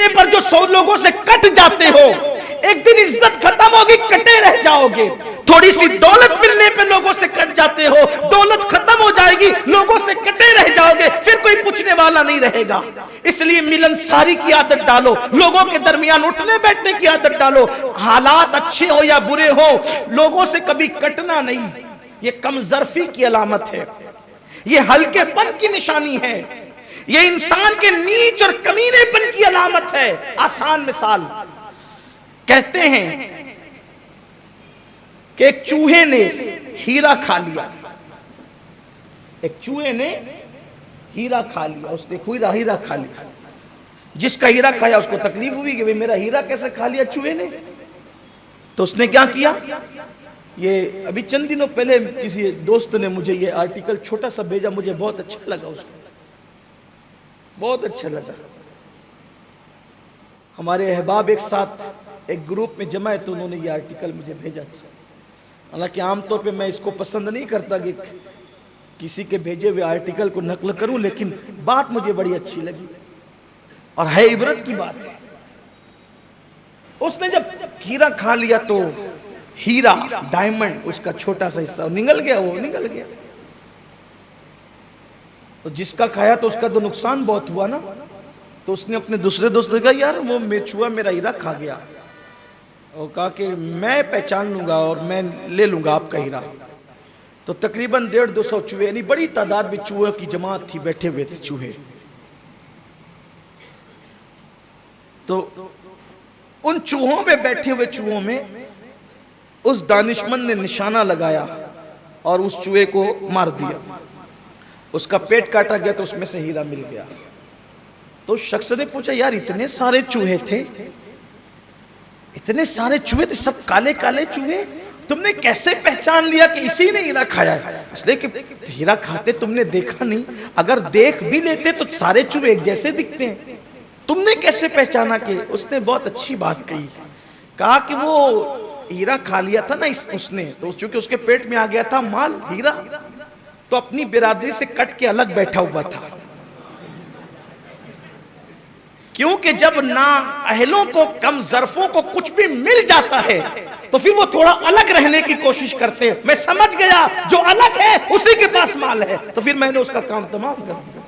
पर जो 100 लोगों से कट जाते हो, एक दिन इज्जत खत्म होगी, कटे रह जाओगे। थोड़ी सी दौलत मिलने पे लोगों से कट जाते हो, दौलत खत्म हो जाएगी, लोगों से कटे रह जाओगे, फिर कोई पूछने वाला नहीं रहेगा। इसलिए मिलनसारी की आदत डालो, लोगों के दरमियान उठने बैठने की आदत डालो। हालात अच्छे हो या बुरे हो, लोगों से कभी कटना नहीं। ये कमजरफी की अलामत है, ये हल्केपन की निशानी है, ये इंसान के नीच और कमीनेपन की अलामत है। आसान मिसाल, कहते हैं कि एक चूहे ने हीरा खा लिया, एक चूहे ने हीरा खा लिया, उसने हीरा खा लिया। जिसका हीरा खाया उसको तकलीफ हुई कि भाई मेरा हीरा कैसे खा लिया चूहे ने। तो उसने क्या किया, ये अभी चंद दिनों पहले किसी दोस्त ने मुझे ये आर्टिकल छोटा सा भेजा, मुझे बहुत अच्छा लगा, उसको बहुत अच्छा लगा। हमारे अहबाब एक साथ एक ग्रुप में जमा है, तो उन्होंने ये आर्टिकल मुझे भेजा था। हालांकि आमतौर पे मैं इसको पसंद नहीं करता कि किसी के भेजे हुए आर्टिकल को नकल करूं, लेकिन बात मुझे बड़ी अच्छी लगी और है इबरत की बात है। उसने जब हीरा खा लिया तो हीरा, डायमंड, उसका छोटा सा हिस्सा निगल गया, वो निगल गया। तो जिसका खाया तो उसका तो नुकसान बहुत हुआ ना। तो उसने अपने दूसरे दोस्त को कहा, यार वो मेचुआ मेरा हीरा खा गया, और कहा कि मैं पहचान लूंगा और मैं ले लूंगा आपका हीरा। तो तकरीबन 150-200 चूहे, यानी बड़ी तादाद में चूहे की जमात थी, बैठे हुए थे चूहे। तो उन चूहों में, बैठे हुए चूहों में उस दानिशमंद ने निशाना लगाया और उस चूहे को मार दिया। उसका पेट काटा गया तो उसमें से हीरा मिल गया। तो शख्स ने पूछा, यार इतने सारे चूहे थे, इतने सारे चूहे थे, सब काले काले चूहे, तुमने कैसे पहचान लिया कि इसी ने हीरा खाया है? इसलिए कि हीरा खाते तुमने देखा नहीं, अगर देख भी लेते तो सारे चूहे एक जैसे दिखते हैं, तुमने कैसे पहचाना? कि उसने बहुत अच्छी बात कही, कहा कि वो हीरा खा लिया था ना उसने, तो चूंकि उसके पेट में आ गया था माल, हीरा, तो अपनी बिरादरी से कट के अलग बैठा हुआ था। क्योंकि जब ना अहलों को, कम ज़र्फों को कुछ भी मिल जाता है तो फिर वो थोड़ा अलग रहने की कोशिश करते हैं। मैं समझ गया जो अलग है उसी के पास माल है, तो फिर मैंने उसका काम तमाम कर दिया।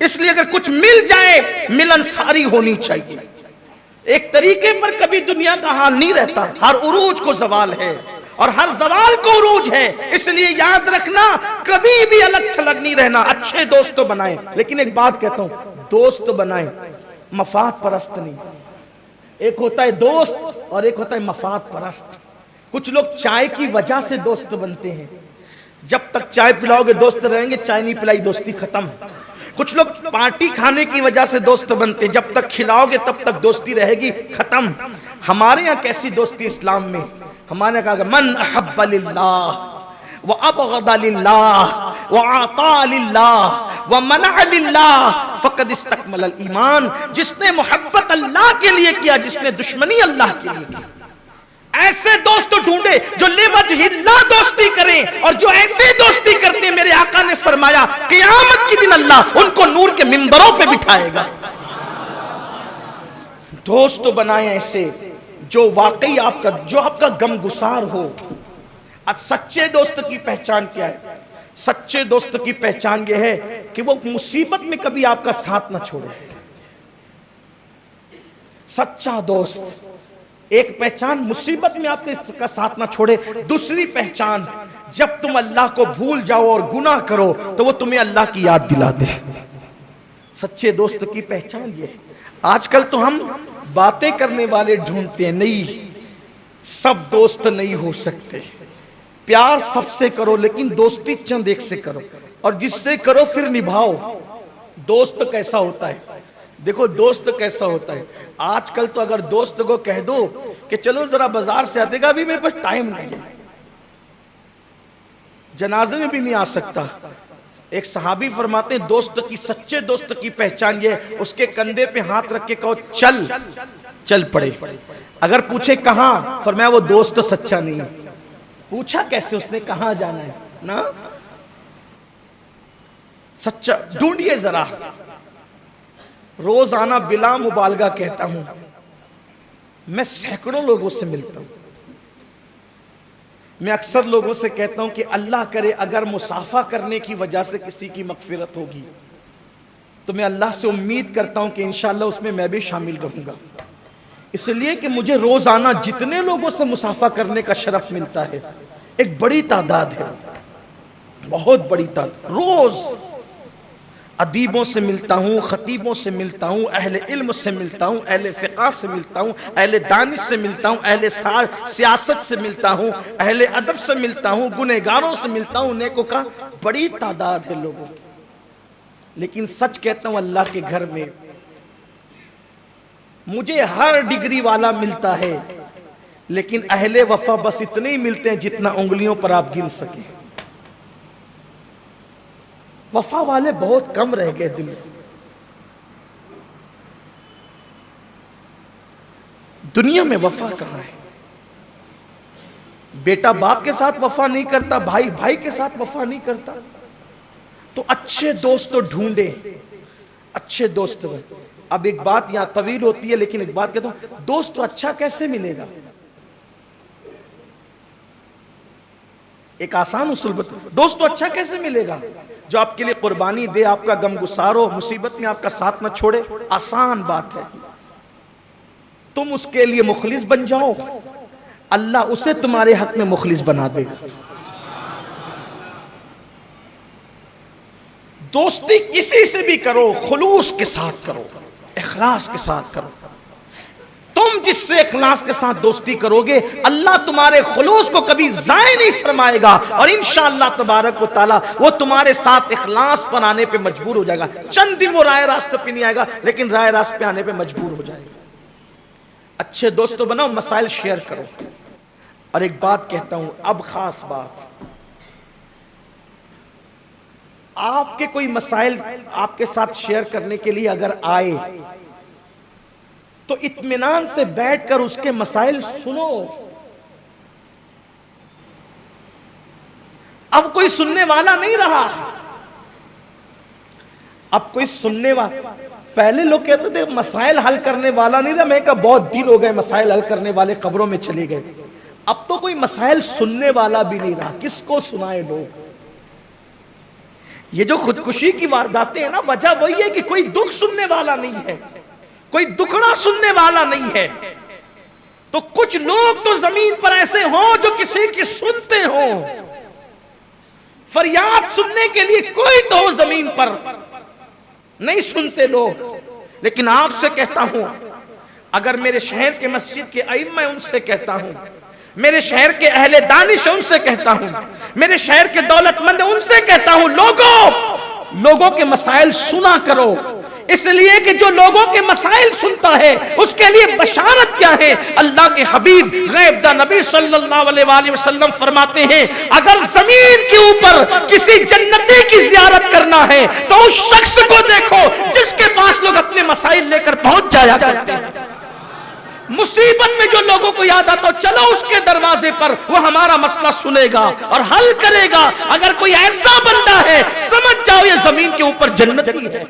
इसलिए अगर कुछ मिल जाए, मिलनसारी होनी चाहिए। एक तरीके पर कभी दुनिया का हाल नहीं रहता, हर उरूज को जवाल है और हर जवाल को उरूज है। इसलिए याद रखना, कभी भी अलग थलग नहीं रहना। अच्छे दोस्त तो बनाए, लेकिन एक बात कहता हूं, दोस्त बनाए मफाद परस्त नहीं। एक होता है दोस्त और एक होता है मफाद परस्त। कुछ लोग चाय की वजह से दोस्त बनते हैं, जब तक चाय पिलाओगे दोस्त रहेंगे, चाय नहीं पिलाई दोस्ती खत्म। कुछ लोग पार्टी खाने की वजह से दोस्त बनते, जब तक खिलाओगे तब तक दोस्ती रहेगी खत्म। हमारे यहाँ कैसी दोस्ती इस्लाम में, हमारे कहा मन अहब्ब लिल्लाह व अबग़द लिल्लाह व आता लिल्लाह व मना लिल्लाह फ़क़द इस्तकमल अल ईमान। जिसने मोहब्बत अल्लाह के लिए किया, जिसने दुश्मनी अल्लाह के लिए की, ऐसे दोस्त ढूंढे जो लिवजहिल्लाह दोस्ती करें। और जो ऐसे दोस्ती करते, मेरे आका ने फरमाया क़यामत के दिन अल्लाह उनको नूर के मिंबरों पे बिठाएगा। दोस्त बनाए ऐसे जो वाकई आपका, जो आपका गमगुसार हो। अब सच्चे दोस्त की पहचान क्या है? सच्चे दोस्त की पहचान यह है कि वो मुसीबत में कभी आपका साथ ना छोड़े। सच्चा दोस्त, एक पहचान मुसीबत में आपके साथ ना छोड़े। दूसरी पहचान, जब तुम अल्लाह को भूल जाओ और गुनाह करो तो वो तुम्हें अल्लाह की याद दिला दे। सच्चे दोस्त की पहचान ये है। आजकल तो हम बातें करने वाले ढूंढते हैं, नहीं, सब दोस्त नहीं हो सकते। प्यार सबसे करो, लेकिन दोस्ती चंद एक से करो, और जिससे करो फिर निभाओ। दोस्त कैसा होता है, देखो दोस्त कैसा होता है। आजकल तो अगर दोस्त को कह दो कि चलो जरा बाजार से आते, अभी मेरे पास टाइम नहीं है, जनाजे में भी नहीं आ सकता। एक सहाबी फरमाते हैं, दोस्त की, सच्चे दोस्त की पहचान ये, उसके कंधे पे हाथ रख के कहो चल, चल पड़े। अगर पूछे कहां, फरमाया वो दोस्त सच्चा नहीं है। पूछा कैसे, उसने कहां जाना है ना, सच्चा ढूंढिए जरा। रोजाना बिला मुबालगा कहता हूं, मैं सैकड़ों लोगों से मिलता हूं। मैं अक्सर लोगों से कहता हूं कि अल्लाह करे अगर मुसाफा करने की वजह से किसी की मगफिरत होगी तो मैं अल्लाह से उम्मीद करता हूं कि इंशाअल्लाह उसमें मैं भी शामिल रहूंगा। इसलिए कि मुझे रोजाना जितने लोगों से मुसाफा करने का शरफ मिलता है, एक बड़ी तादाद है, बहुत बड़ी तादाद। रोज अदीबों से मिलता हूँ, खतीबों से मिलता हूँ, अहले इल्म से मिलता हूँ, अहले फ़िक़्ह से मिलता हूँ, अहले दानिश से मिलता हूँ, अहले सियासत से मिलता हूँ, अहले अदब से मिलता हूँ, गुनहगारों से मिलता हूँ, नेकों का बड़ी तादाद है लोगों की। लेकिन सच कहता हूँ, अल्लाह के घर में मुझे हर डिग्री वाला मिलता है, लेकिन अहले वफा बस इतने ही मिलते हैं जितना उंगलियों पर आप गिन सके। वफा वाले बहुत कम रह गए दिल में। दुनिया में वफा कहां है? बेटा बाप के साथ वफा नहीं करता, भाई भाई के साथ वफा नहीं करता, तो अच्छे दोस्त तो ढूंढे, अच्छे दोस्त। अब एक बात यहां तवील होती है, लेकिन एक बात कहता हूं, दोस्त तो अच्छा कैसे मिलेगा? एक आसान उसूल बता, दोस्त तो अच्छा कैसे मिलेगा? जो आपके लिए कुर्बानी दे, आपका गम गुसार हो, मुसीबत में आपका साथ न छोड़े, आसान बात है। तुम उसके लिए मुखलिस बन जाओ, अल्लाह उसे तुम्हारे हक में मुखलिस बना देगा। दोस्ती किसी से भी करो, खुलूस के साथ करो, इखलास के साथ करो। तुम जिससे इखलास के साथ दोस्ती करोगे, अल्लाह तुम्हारे खुलूस को कभी ज़ाय नहीं फरमाएगा, और इंशाअल्लाह तबारक व तआला वो तुम्हारे साथ इखलास पर आने पे मजबूर हो जाएगा। चंद दिन वो राय रास्ते पे नहीं आएगा, लेकिन राय रास्ते पे आने पे मजबूर हो जाएगा। अच्छे दोस्तों बनाओ, मसाइल शेयर करो। और एक बात कहता हूं, अब खास बात, आपके कोई मसाइल आपके साथ शेयर करने के लिए अगर आए तो इत्मीनान से बैठकर उसके मसाइल सुनो। अब कोई सुनने वाला नहीं रहा, अब कोई सुनने वाला। पहले लोग कहते थे मसाइल हल करने वाला नहीं रहा, मैं कहा बहुत दिन हो गए मसाइल हल करने वाले कब्रों में चले गए। अब तो कोई मसाइल सुनने वाला भी नहीं रहा, किसको सुनाए लोग? ये जो खुदकुशी की वारदातें हैं ना, वजह वही है कि कोई दुख सुनने वाला नहीं है, कोई दुखड़ा सुनने वाला नहीं है। तो कुछ लोग तो जमीन पर ऐसे हों जो किसी की सुनते हो, फरियाद सुनने के लिए कोई तो हो जमीन पर, नहीं सुनते लोग। लेकिन आपसे कहता हूं, अगर मेरे शहर के मस्जिद के अइम्मा, उनसे कहता हूं, मेरे शहर के अहले दानिश, उनसे कहता हूं, मेरे शहर के दौलतमंद, उनसे कहता हूं, लोगों के मसाइल सुना करो। इसलिए कि जो लोगों के मसाइल सुनता है उसके लिए बशारत क्या है? अल्लाह के हबीब गैब दा नबी सल्लल्लाहु अलैहि वसल्लम फरमाते हैं, अगर जमीन के ऊपर किसी जन्नती की जियारत करना है तो उस शख्स को देखो जिसके पास लोग अपने मसाइल लेकर पहुंच जाया करते हैं। मुसीबत में जो लोगों को याद आता, चलो उसके दरवाजे पर, वो हमारा मसला सुनेगा और हल करेगा। अगर कोई ऐसा बंदा है, समझ जाओ ये जमीन के ऊपर जन्नती है।